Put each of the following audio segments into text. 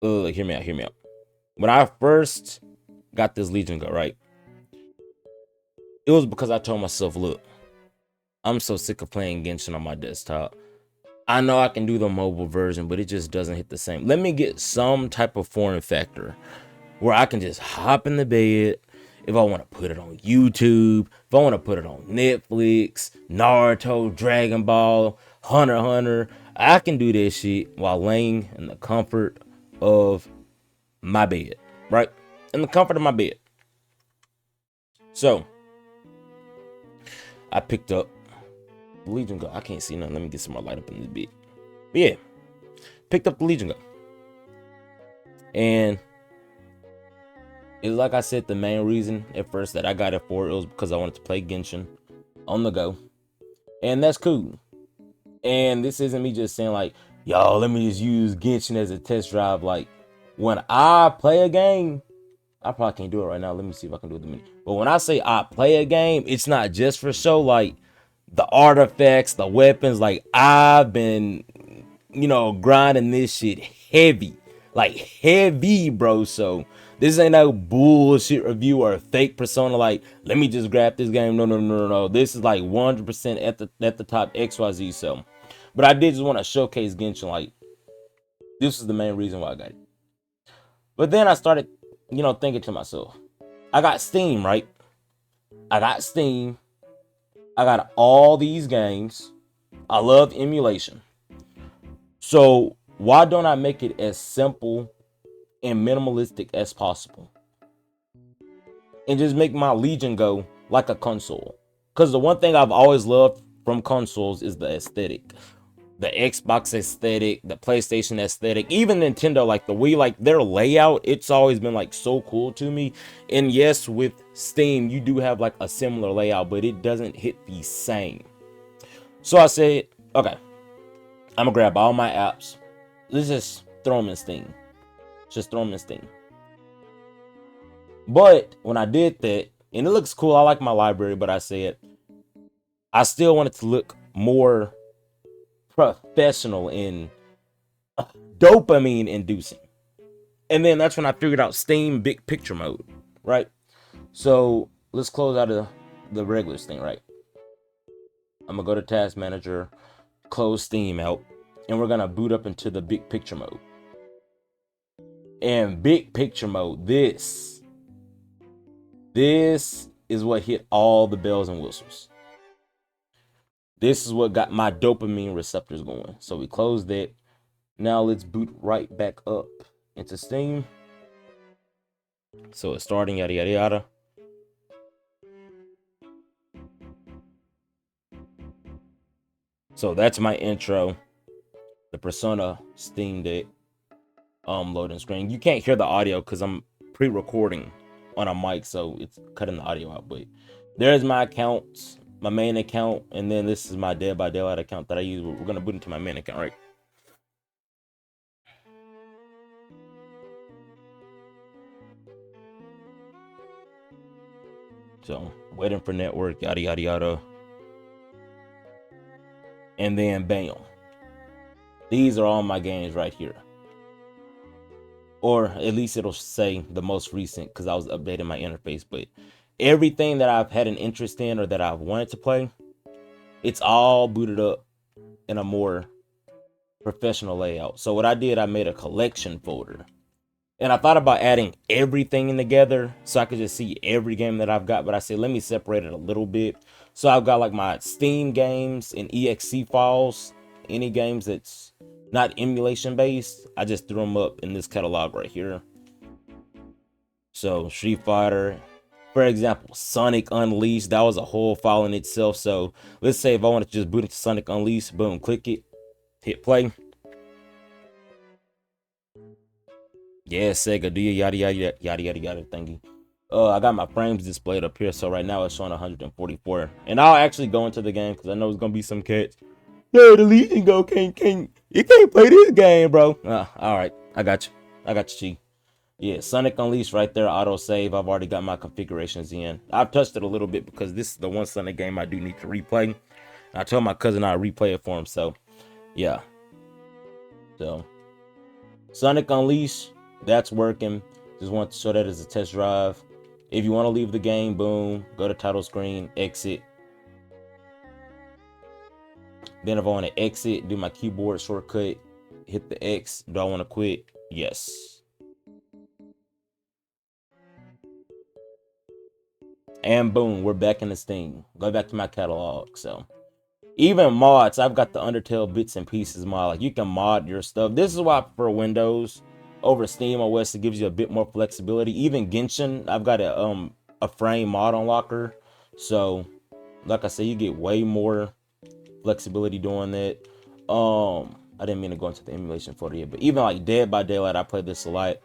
Hear me out, hear me out. When I first got this Legion go, right, it was because I told myself, look, I'm so sick of playing Genshin on my desktop. I know I can do the mobile version, but it just doesn't hit the same. Let me get some type of form factor where I can just hop in the bed. If I want to put it on YouTube, if I want to put it on Netflix, Naruto, Dragon Ball, Hunter x Hunter, I can do this shit while laying in the comfort of my bed, right? In the comfort of my bed. So I picked up the Legion Go. I can't see nothing. Let me get some more light up in this bit. But yeah, picked up the Legion Go. And it's like I said, the main reason at first that I got it for it was because I wanted to play Genshin on the go. And that's cool. And this isn't me just saying like, yo, let me just use Genshin as a test drive. Like, when I play a game, I probably can't do it right now. Let me see if I can do it in a minute. But when I say I play a game, it's not just for show. Like, the artifacts, the weapons, like, I've been, grinding this shit heavy. Like, heavy, bro. So, this ain't no bullshit review or fake persona. Like, let me just grab this game. No, no, no, no, no. This is like 100% at the top XYZ. So, but I did just want to showcase Genshin. Like, this is the main reason why I got it. But then I started, thinking to myself, I got Steam, right? I got Steam. I got all these games. I love emulation. So why don't I make it as simple and minimalistic as possible? And just make my Legion go like a console. Because the one thing I've always loved from consoles is the aesthetic. The Xbox aesthetic, the PlayStation aesthetic, even Nintendo, like the Wii, like their layout, it's always been like so cool to me. And yes, with Steam, you do have like a similar layout, but it doesn't hit the same. So I said, okay, I'm gonna grab all my apps. Let's just throw them in Steam. Just throw them in Steam. But when I did that, and it looks cool, I like my library, but I said I still wanted to look more professional and dopamine inducing. And then that's when I figured out Steam big picture mode, right? So let's close out of the regular Steam, right? I'm gonna go to Task Manager, close Steam out, and we're gonna boot up into the big picture mode. And big picture mode, this is what hit all the bells and whistles. This is what got my dopamine receptors going. So we closed that. Now let's boot right back up into Steam. So it's starting, yada yada yada. So that's my intro. The Persona Steam Deck loading screen. You can't hear the audio because I'm pre-recording on a mic, so it's cutting the audio out. But there's my accounts, my main account, and then this is my Dead by Daylight account that I use. We're gonna boot into my main account, right? So waiting for network, yada yada yada. And then bam. These are all my games right here. Or at least it'll say the most recent because I was updating my interface. But everything that I've had an interest in or that I've wanted to play, it's all booted up in a more professional layout. So what I did, I made a collection folder. And I thought about adding everything in together so I could just see every game that I've got. But I said, let me separate it a little bit. So I've got like my Steam games and exe files. Any games that's not emulation based, I just threw them up in this catalog right here. So Street Fighter, for example, Sonic Unleashed, that was a whole file in itself. So let's say if I want to just boot into Sonic Unleashed, boom, click it, hit play. Yeah, Sega, do you yada yada yada yada yada thingy. I got my frames displayed up here, so right now it's showing 144. And I'll actually go into the game because I know it's gonna be some cats. Yeah, the Legion Go you can't play this game, bro. All right, I got you. I got you, Chi. Yeah, Sonic Unleashed right there, auto save. I've already got my configurations in. I've touched it a little bit because this is the one Sonic game I do need to replay. I told my cousin I'd replay it for him, so yeah. So Sonic Unleashed, that's working. Just want to show that as a test drive. If you want to leave the game, boom, go to title screen, exit. Then if I want to exit, do my keyboard shortcut, hit the X. Do I want to quit? Yes. And boom, we're back in the Steam. Go back to my catalog. So even mods, I've got the Undertale bits and pieces mod. Like you can mod your stuff. This is why I prefer Windows over Steam OS. It gives you a bit more flexibility. Even Genshin, I've got a frame mod unlocker. So like I said, you get way more flexibility doing that. I didn't mean to go into the emulation photo yet, but even like Dead by Daylight, I play this a lot.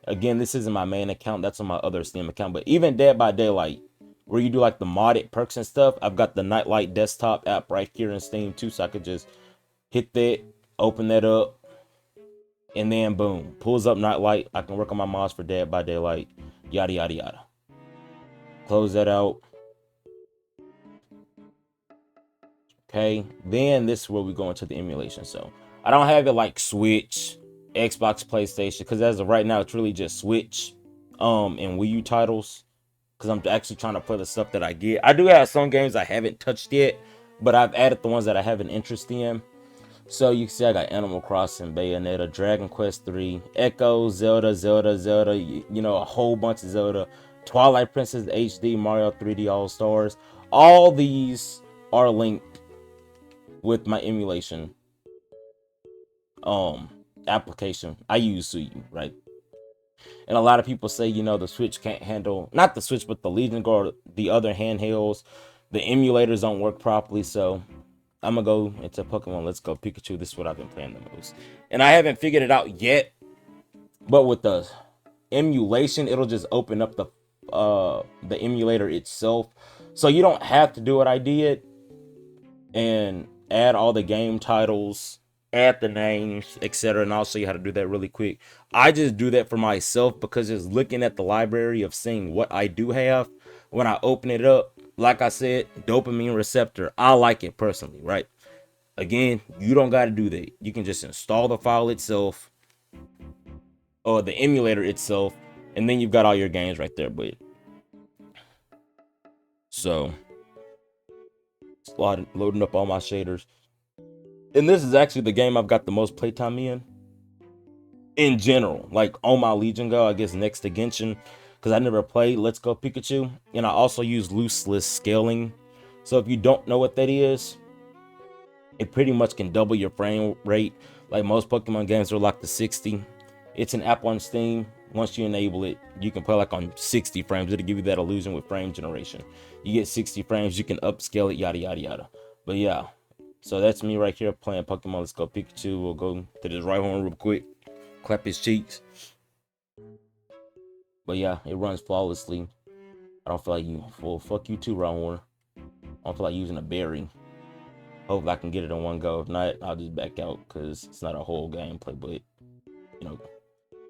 Again, this isn't my main account, that's on my other Steam account. But even Dead by Daylight, where you do like the modded perks and stuff, I've got the Nightlight desktop app right here in Steam too, so I could just hit that, open that up, and then boom, pulls up Nightlight. I can work on my mods for Dead by Daylight, yada yada yada. Close that out. Okay, then this is where we go into the emulation. So I don't have it like Switch, Xbox, PlayStation, because as of right now, it's really just Switch, and Wii U titles. Because I'm actually trying to play the stuff that I get. I do have some games I haven't touched yet, but I've added the ones that I have an interest in. So you can see I got Animal Crossing, Bayonetta, Dragon Quest 3, Echo, Zelda, you know, a whole bunch of Zelda, Twilight Princess HD, Mario 3D All Stars. All these are linked with my emulation application. I use Suyu, right? And a lot of people say, you know, the Switch can't handle, not the Switch, but the Legion Guard, the other handhelds, the emulators don't work properly. So I'm gonna go into Pokemon Let's Go Pikachu. This is what I've been playing the most, and I haven't figured it out yet. But with the emulation, it'll just open up the emulator itself, so you don't have to do what I did and add all the game titles, add the names, etc. And I'll show you how to do that really quick. I just do that for myself because just looking at the library of seeing what I do have, when I open it up, like I said, dopamine receptor, I like it personally, right? Again, you don't got to do that. You can just install the file itself or the emulator itself, and then you've got all your games right there. But so loading up all my shaders. And this is actually the game I've got the most playtime in general. Like on my Legion Go, I guess next to Genshin, because I never played Let's Go Pikachu. And I also use looseless scaling. So if you don't know what that is, it pretty much can double your frame rate. Like most Pokemon games are locked to 60. It's an app on Steam. Once you enable it, you can play like on 60 frames. It'll give you that illusion with frame generation. You get 60 frames, you can upscale it, yada yada yada. But yeah, so that's me right here playing Pokemon Let's Go Pikachu. We'll go to this right horn real quick, clap his cheeks. But yeah, it runs flawlessly. I don't feel like you. Well, fuck you too, Rhyhorn. I don't feel like using a berry. Hope I can get it in one go. If not, I'll just back out because it's not a whole gameplay. But you know,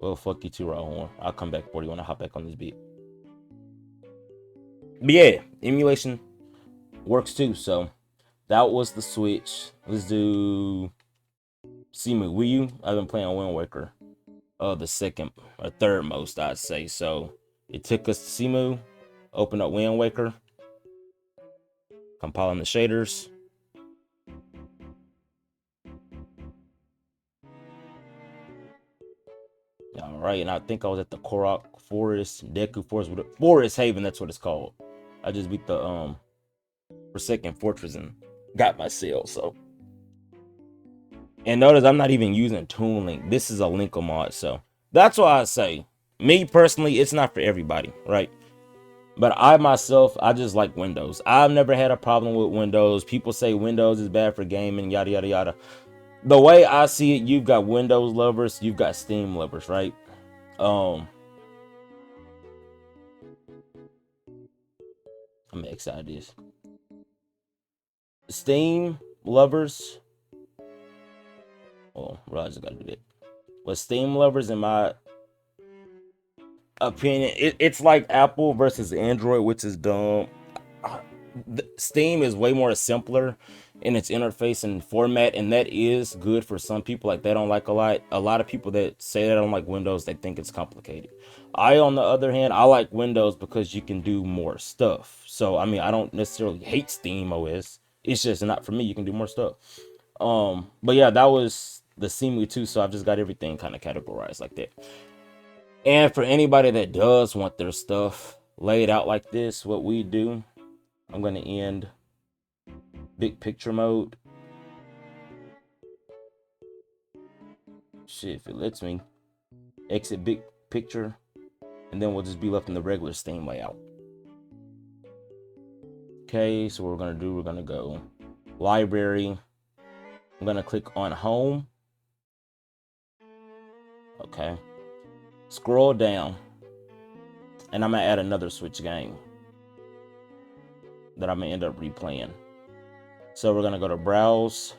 well, fuck you too, Rhyhorn. I'll come back for you when I hop back on this beat. But yeah, emulation works too. So that was the Switch. Let's do Simu. Wii U. I've been playing Wind Waker. The second or third most, I'd say. So it took us to Simu, open up Wind Waker, compiling the shaders. All right, and I think I was at the Korok Forest, Deku Forest Haven. That's what it's called. I just beat the Forsaken Fortress and got my seal. So, and notice I'm not even using Toon Link. This is a Link mod. So that's why I say, me personally, it's not for everybody, right? But I myself, I just like Windows. I've never had a problem with Windows. People say Windows is bad for gaming, yada yada yada. The way I see it, you've got Windows lovers, you've got Steam lovers, right? I'm excited this. Steam lovers. Oh, Roger gotta do that. But Steam lovers, in my opinion, it's like Apple versus Android, which is dumb. Steam is way more simpler. in its interface and format, and that is good for some people. Like, they don't like a lot of people that say they don't like Windows, they think it's complicated. I, on the other hand, I like Windows because you can do more stuff. So I mean, I don't necessarily hate Steam OS, it's just not for me. You can do more stuff. But yeah, that was the Seamly 2, so I've just got everything kind of categorized like that. And for anybody that does want their stuff laid out like this, what we do, I'm going to end big picture mode. Shit, if it lets me. Exit big picture. And then we'll just be left in the regular Steam layout. Okay, so what we're going to do, we're going to go library. I'm going to click on home. Okay. Scroll down. And I'm going to add another Switch game that I'm going to end up replaying. So we're going to go to browse.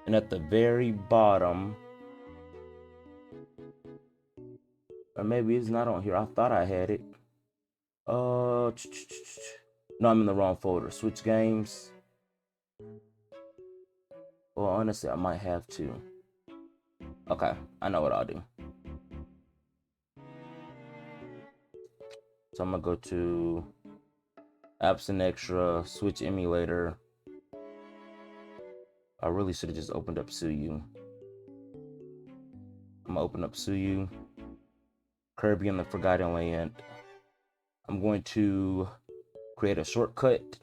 And at the very bottom, or maybe it's not on here. I thought I had it. No, I'm in the wrong folder. Switch games. Well, honestly, I might have to. Okay, I know what I'll do. So I'm gonna go to apps and extra, Switch emulator. I really should have just opened up Suyu. I'm gonna open up Suyu. Kirby and the Forgotten Land. I'm going to create a shortcut.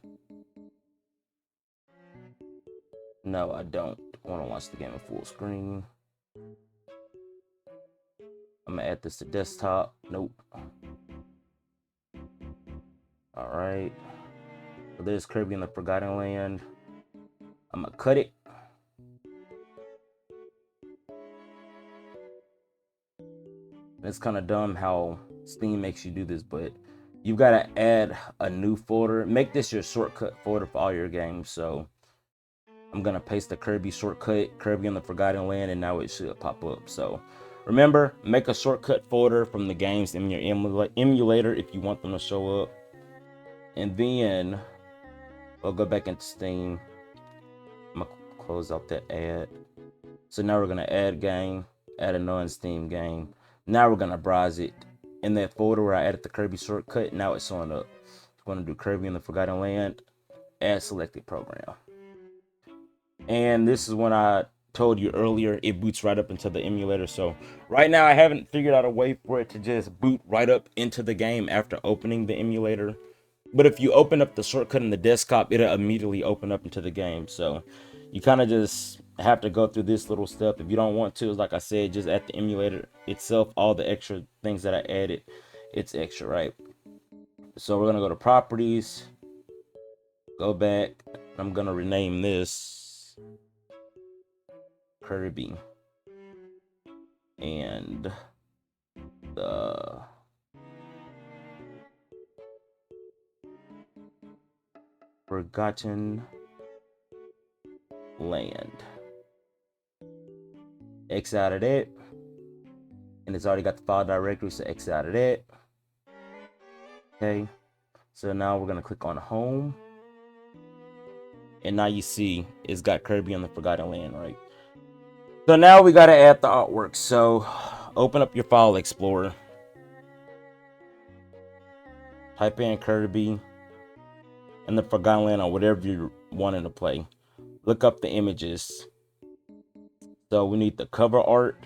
No, I don't want to watch the game in full screen. I'm gonna add this to desktop. Nope. All right. So there's Kirby and the Forgotten Land. I'm gonna cut it. It's kind of dumb how Steam makes you do this, but you've got to add a new folder. Make this your shortcut folder for all your games. So I'm gonna paste the Kirby shortcut, Kirby and the Forgotten Land, and now it should pop up. So remember, make a shortcut folder from the games in your emulator if you want them to show up. And then I'll go back into Steam. I'm gonna close out that ad. So now we're gonna add game, add a non-Steam game. Now we're gonna browse it in that folder where I added the Kirby shortcut. Now it's showing up. I'm gonna do Kirby and the Forgotten Land, add selected program. And this is when I told you earlier, it boots right up into the emulator. So right now I haven't figured out a way for it to just boot right up into the game after opening the emulator. But if you open up the shortcut in the desktop, it'll immediately open up into the game. So you kind of just have to go through this little step. If you don't want to, like I said, just at the emulator itself, all the extra things that I added, it's extra, right? So we're gonna go to properties, go back. I'm gonna rename this Kirby and the Forgotten Land. X out of that. And it's already got the file directory, so X out of that. Okay. So now we're gonna click on home. And now you see it's got Kirby and the Forgotten Land, right? So now we gotta add the artwork. So open up your file explorer. Type in Kirby and the Forgotten Land or whatever you're wanting to play. Look up the images. So we need the cover art.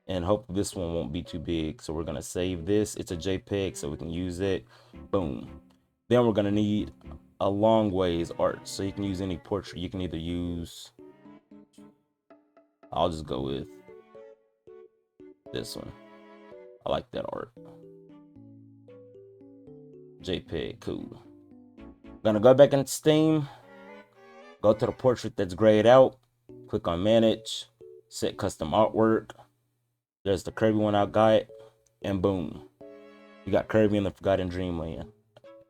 And hopefully this one won't be too big. So we're gonna save this. It's a JPEG, so we can use it. Boom. Then we're gonna need a long ways art. So you can use any portrait. You can either use, I'll just go with this one. I like that art. JPEG, cool. Gonna go back into Steam. Go to the portrait that's grayed out. Click on manage. Set custom artwork. There's the Kirby one I got. And boom. You got Kirby and the Forgotten Dreamland.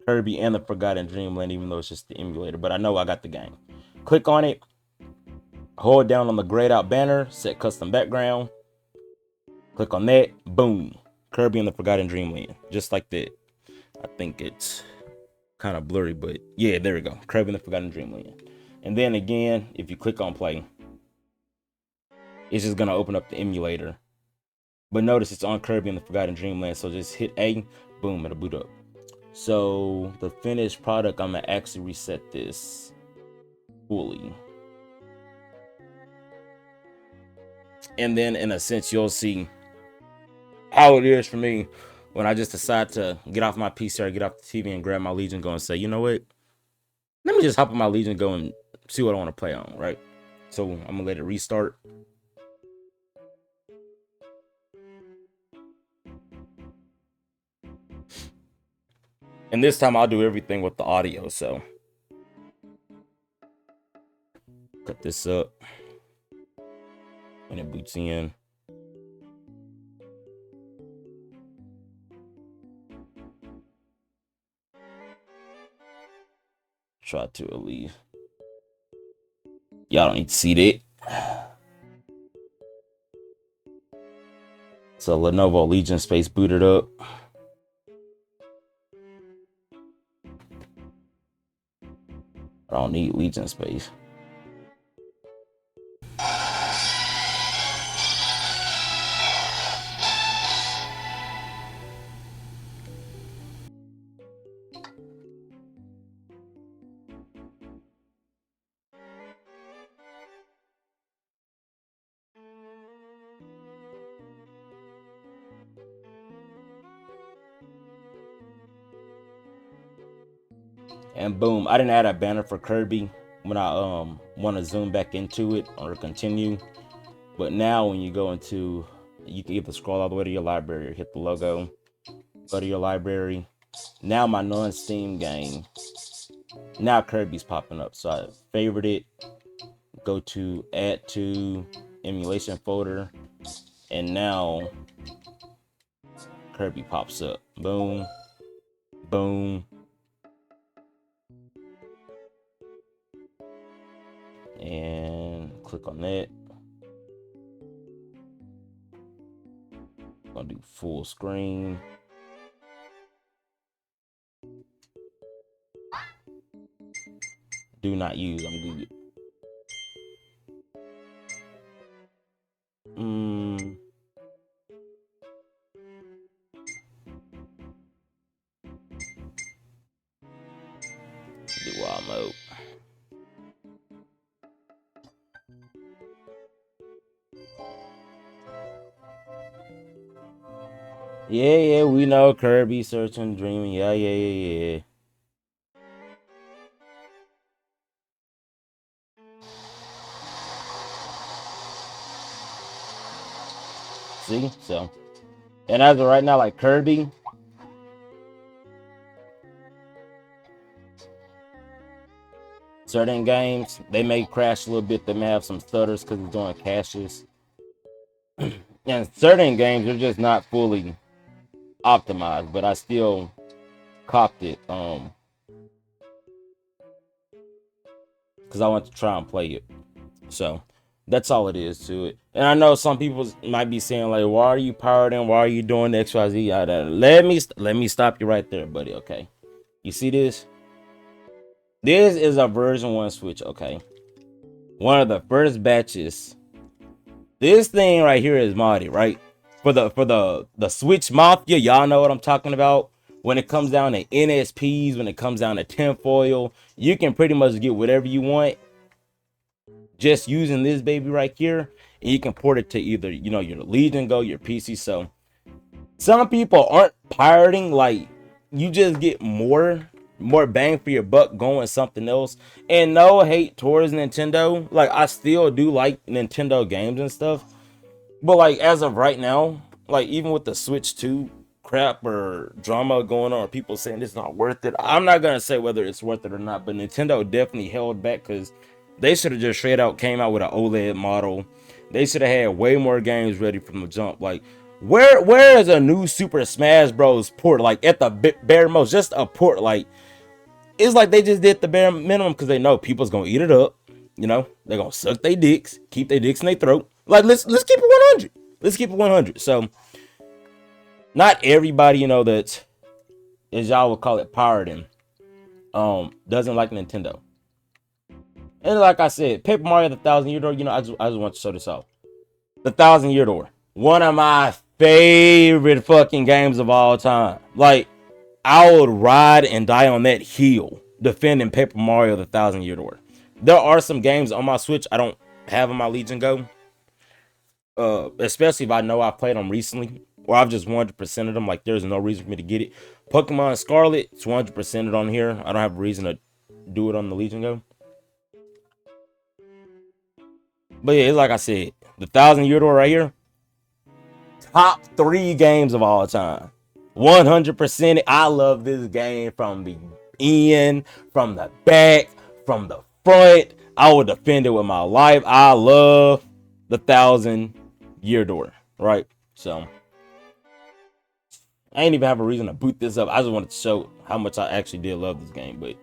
Kirby and the Forgotten Dreamland, even though it's just the emulator. But I know I got the game. Click on it. Hold down on the grayed out banner. Set custom background. Click on that. Boom. Kirby and the Forgotten Dreamland. Just like that. I think it's kind of blurry, but yeah, there we go. Kirby and the Forgotten Dreamland. And then again, if you click on play, it's just gonna open up the emulator. But notice it's on Kirby and the Forgotten Dreamland, so just hit A, boom, it'll boot up. So the finished product, I'm gonna actually reset this fully. And then in a sense, you'll see how it is for me when I just decide to get off my PC or get off the TV and grab my Legion Go and say, you know what? Let me just hop on my Legion Go and see what I want to play on, right? So I'm gonna let it restart. And this time I'll do everything with the audio, so cut this up when it boots in. Try to at least. Y'all don't need to see that. So Lenovo Legion Space booted up. I don't need Legion Space. And boom, I didn't add a banner for Kirby when I want to zoom back into it or continue. But now when you go into, you can either scroll all the way to your library or hit the logo, go to your library. Now my non-Steam game, now Kirby's popping up. So I favorite it, go to add to emulation folder, and now Kirby pops up. Boom, boom. And click on that. Gonna do full screen. Do not use. I'm good. Do wild mode. Yeah, we know Kirby, searching, dreaming. Yeah. See, so, and as of right now, like Kirby, certain games they may crash a little bit. They may have some stutters because it's doing caches, and certain games are just not fully optimized. But I still copped it, because I want to try and play it. So that's all it is to it. And I know some people might be saying like, "Why are you pirating? Why are you doing XYZ?" Let me stop you right there, buddy. Okay, you see this? This is a version 1 Switch. Okay, one of the first batches. This thing right here is modded, right? For the Switch Mafia, y'all know what I'm talking about. When it comes down to NSPs, when it comes down to tinfoil, you can pretty much get whatever you want just using this baby right here, and you can port it to either, you know, your Legion Go, your PC. So some people aren't pirating, like you just get more bang for your buck going something else. And no hate towards Nintendo, like I still do like Nintendo games and stuff, but like as of right now, like even with the Switch 2 crap or drama going on, or people saying it's not worth it, I'm not gonna say whether it's worth it or not, but Nintendo definitely held back because they should have just straight out came out with an OLED model. They should have had way more games ready from the jump. Like where is a new Super Smash Bros port? Like at the bare most, just a port. Like it's like they just did the bare minimum because they know people's gonna eat it up. You know, they're gonna suck their dicks, keep their dicks in their throat. Like let's keep it 100. Let's keep it 100. So not everybody, you know, that, as y'all would call it, pirating, doesn't like Nintendo. And like I said, Paper Mario the Thousand Year Door, I just want to show this off. The Thousand Year Door. One of my favorite fucking games of all time. Like, I would ride and die on that hill defending Paper Mario the Thousand Year Door. There are some games on my Switch I don't have on my Legion Go. Especially if I know I played them recently. Or I've just 100% of them. Like, there's no reason for me to get it. Pokemon Scarlet, it's 100% on here. I don't have a reason to do it on the Legion Go. But yeah, it's like I said, the Thousand Year Door right here, top 3 games of all time. 100%. I love this game from the end, from the back, from the front. I will defend it with my life. I love the Thousand Year Door, right? So I ain't even have a reason to boot this up. I just wanted to show how much I actually did love this game. But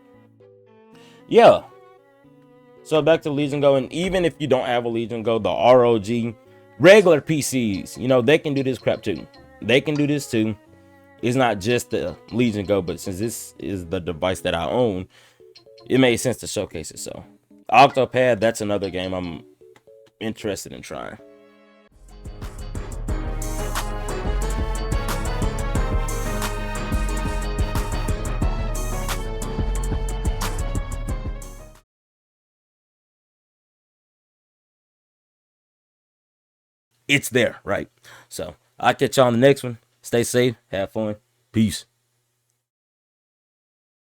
yeah. So back to Legion Go, and even if you don't have a Legion Go, the ROG regular PCs, they can do this crap too. They can do this too. It's not just the Legion Go, but since this is the device that I own, it made sense to showcase it. So Octopad, that's another game I'm interested in trying. It's there, right? So I'll catch y'all on the next one. Stay safe, have fun, peace.